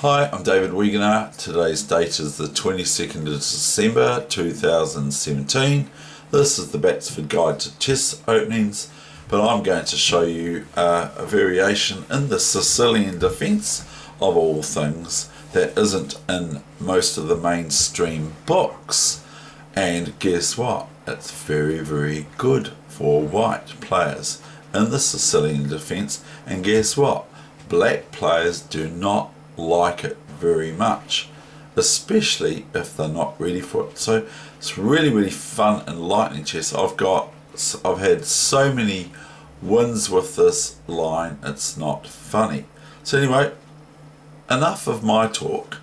Hi, I'm David Weegenaar. Today's date is the 22nd of December 2017. This is the Batsford Guide to Chess Openings, but I'm going to show you a variation in the Sicilian defence of all things that isn't in most of the mainstream books. And guess what? It's very, very good for white players in the Sicilian defence. And guess what? Black players do not like it very much, especially if they're not ready for it. So it's really, really fun and lightning chess. I've had so many wins with this line, it's not funny. So anyway, enough of my talk.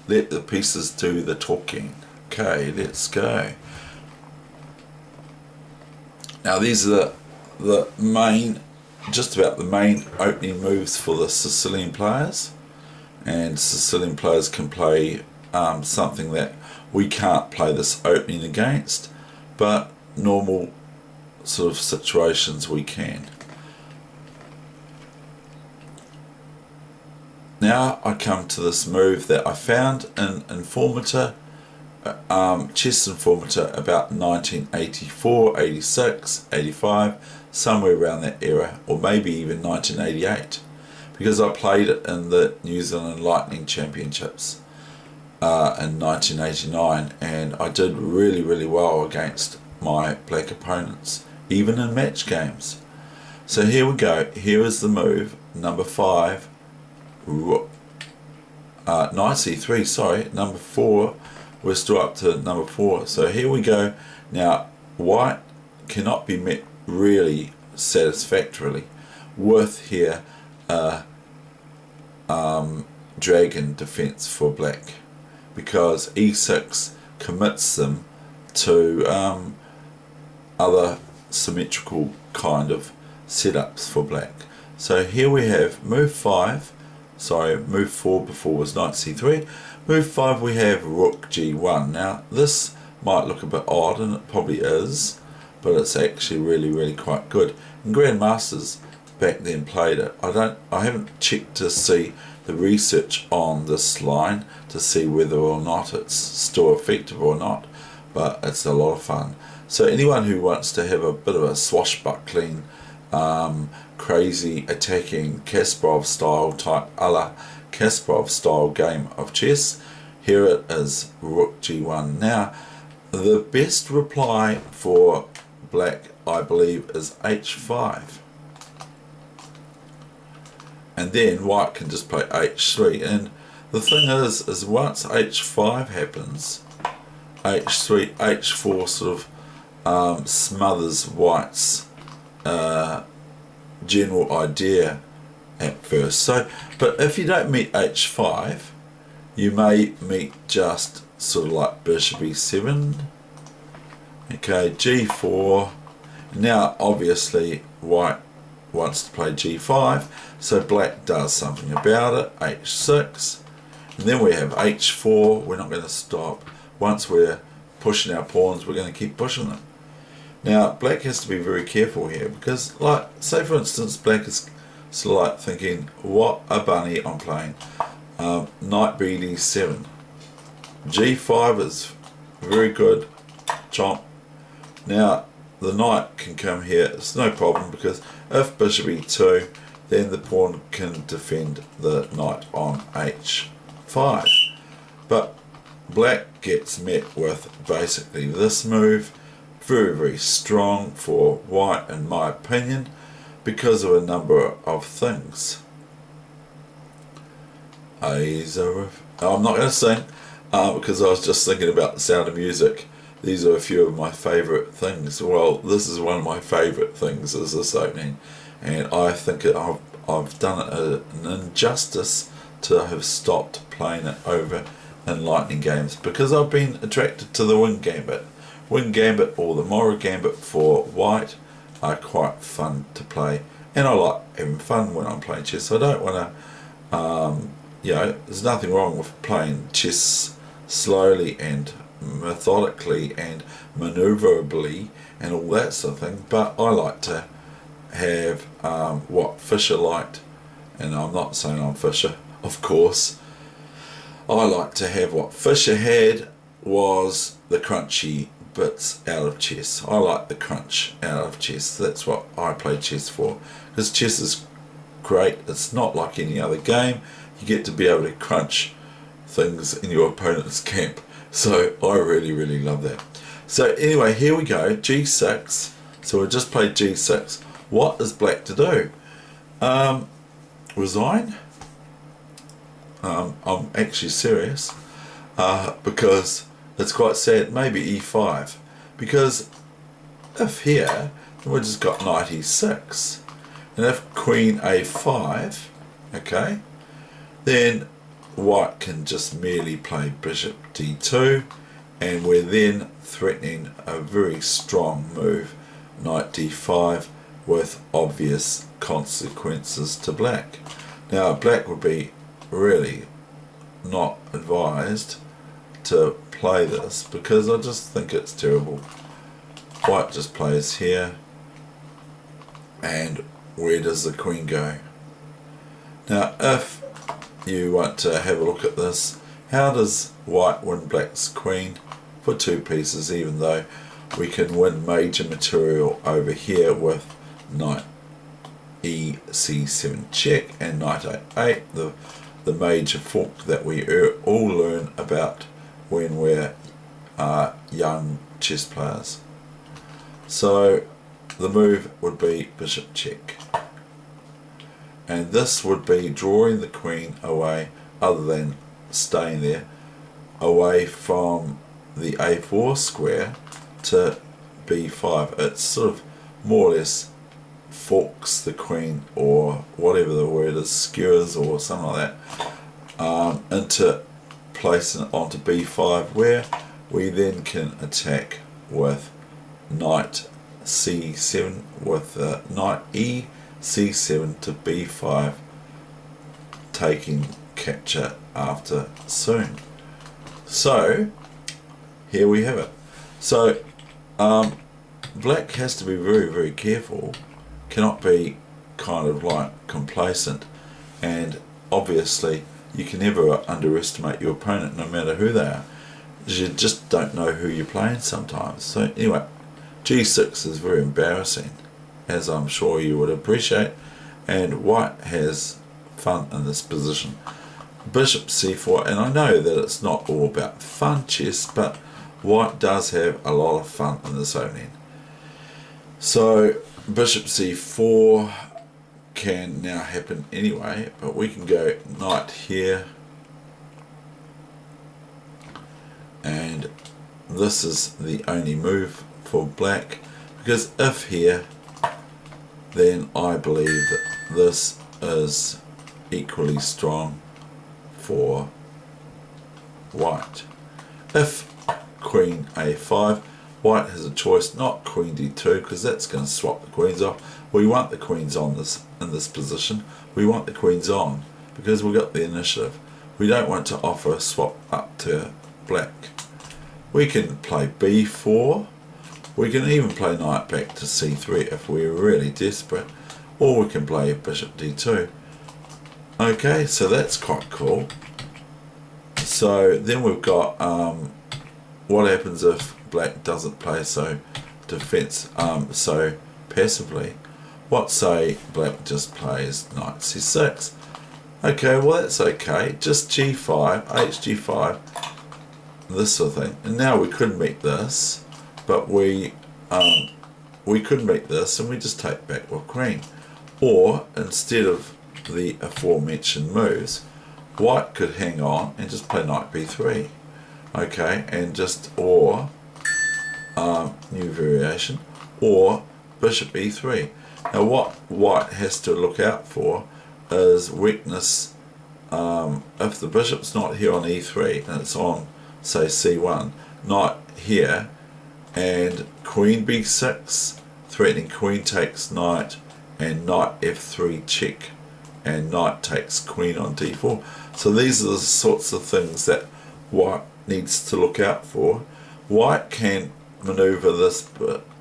Let the pieces do the talking. Okay, let's go. Now these are the main, just about the main opening moves for the Sicilian players. And Sicilian players can play something that we can't play this opening against, but normal sort of situations we can. Now I come to this move that I found in Informator, Chess Informator, about 1984, 86, 85, somewhere around that era, or maybe even 1988. Because I played it in the New Zealand Lightning Championships in 1989, and I did really, really well against my black opponents, even in match games. So here we go. Here is the move, number 5, knight c3, sorry, number 4. We're still up to number 4. So here we go. Now, white cannot be met really satisfactorily with here dragon defense for black, because e6 commits them to other symmetrical kind of setups for black. So here we have move 5, sorry, move 4 before was knight c3. Move 5 we have rook g1. Now this might look a bit odd, and it probably is, but it's actually really, really quite good. And grandmasters back then played it. I haven't checked to see the research on this line to see whether or not it's still effective or not, but it's a lot of fun. So anyone who wants to have a bit of a swashbuckling, crazy attacking Kasparov style type, a la Kasparov style game of chess, here it is, rook g1. Now the best reply for black, I believe, is h5. And then white can just play h3, and the thing is once h5 happens, h3, h4 sort of smothers white's general idea at first. So, but if you don't meet h5, you may meet just sort of like bishop e7. Okay, g4. Now obviously white wants to play g5, so black does something about it, h6, and then we have h4. We're not going to stop. Once we're pushing our pawns, we're going to keep pushing them. Now black has to be very careful here, because, like, say for instance black is sort of like thinking, what a bunny I'm playing. Knight bd7, g5 is very good, chomp. Now the knight can come here, it's no problem, because if bishop e2, then the pawn can defend the knight on h5. But black gets met with basically this move, very, very strong for white in my opinion, because of a number of things. I'm not going to sing, because I was just thinking about the Sound of Music. These are a few of my favourite things. Well, this is one of my favourite things, is this opening, and I think I've done it an injustice to have stopped playing it over in lightning games, because I've been attracted to the wing gambit. Wing gambit or the Mora gambit for white are quite fun to play, and I like having fun when I'm playing chess. I don't want to, there's nothing wrong with playing chess slowly and methodically and maneuverably and all that sort of thing, but I like to have what Fischer liked, and I'm not saying I'm Fischer, of course, I like to have what Fisher had was the crunchy bits out of chess. I like the crunch out of chess. That's what I play chess for. Because chess is great. It's not like any other game. You get to be able to crunch things in your opponent's camp. So I really, really love that. So anyway, here we go. G6. So we just played G6. What is black to do? Resign? I'm actually serious. Because it's quite sad. Maybe E5. Because if here, we've just got knight E6. And if queen A5, okay, then white can just merely play bishop D2, and we're then threatening a very strong move, knight D5, with obvious consequences to black. Now black would be really not advised to play this because I just think it's terrible. White just plays here, and where does the queen go? Now if you want to have a look at this, how does white win black's queen for two pieces, even though we can win major material over here with knight E7 check and knight A8, the major fork that we all learn about when we're young chess players. So the move would be bishop check, and this would be drawing the queen away, other than staying there, away from the A4 square to B5. It's sort of more or less forks the queen, or whatever the word is, skewers or something like that, into placing it onto B5, where we then can attack with knight C7 with knight E C7 to B5, taking capture after soon. So here we have it. So black has to be very, very careful, cannot be kind of like complacent, and obviously you can never underestimate your opponent, no matter who they are. You just don't know who you're playing sometimes. So anyway, G6 is very embarrassing, as I'm sure you would appreciate, and white has fun in this position. Bishop C4, and I know that it's not all about fun chess, but white does have a lot of fun in this opening. So bishop C4 can now happen anyway, but we can go knight here, and this is the only move for black, because if here, then I believe that this is equally strong for white. If queen A5, white has a choice, not queen D2, because that's going to swap the queens off. We want the queens on this in this position. We want the queens on because we got the initiative. We don't want to offer a swap up to black. We can play B4. We can even play knight back to C3 if we're really desperate, or we can play bishop D2. Okay, so that's quite cool. So then we've got what happens if black doesn't play so so passively. What say black just plays knight C6? Okay, well that's okay. Just G5, HG5, this sort of thing. And now we could meet this, but we could meet this and we just take back with queen. Or instead of the aforementioned moves, white could hang on and just play knight B3. Okay, and just, or new variation, or bishop E3. Now what white has to look out for is weakness. If the bishop's not here on E3 and it's on, say, C1, knight here, and queen B6, threatening queen takes knight, and knight F3 check, and knight takes queen on D4. So these are the sorts of things that white needs to look out for. White can maneuver this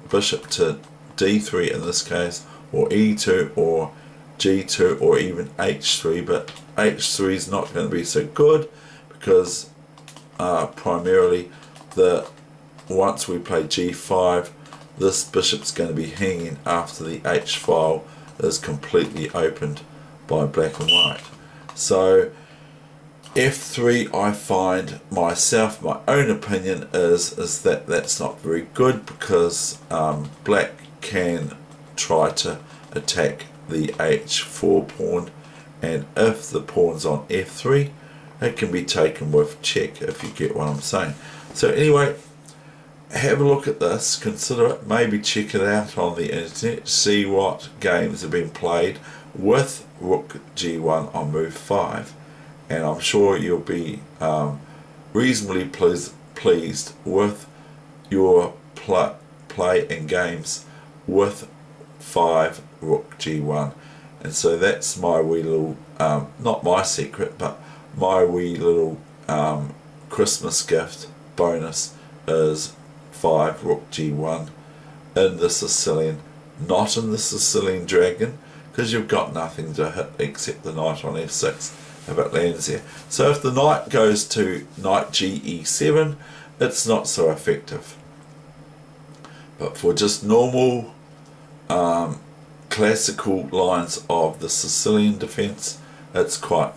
bishop to D3 in this case, or E2, or G2, or even H3, but H3 is not going to be so good because primarily once we play g5, this bishop's going to be hanging after the h file is completely opened by black and white. So f3, I find myself, my own opinion is that that's not very good, because black can try to attack the h4 pawn, and if the pawn's on f3, it can be taken with check, if you get what I'm saying. So anyway, have a look at this, consider it, maybe check it out on the internet, see what games have been played with rook g1 on move 5, and I'm sure you'll be reasonably pleased with your play in games with 5 rook g1. And so that's my wee little, not my secret, but my wee little Christmas gift bonus is 5 rook g1 in the Sicilian, not in the Sicilian dragon, because you've got nothing to hit except the knight on f6 if it lands there. So if the knight goes to knight ge7, it's not so effective. But for just normal classical lines of the Sicilian defense, it's quite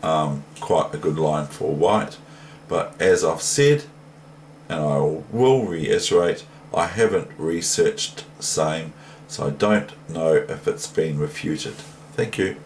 a good line for white. But as I've said, and I will reiterate, I haven't researched same, so I don't know if it's been refuted. Thank you.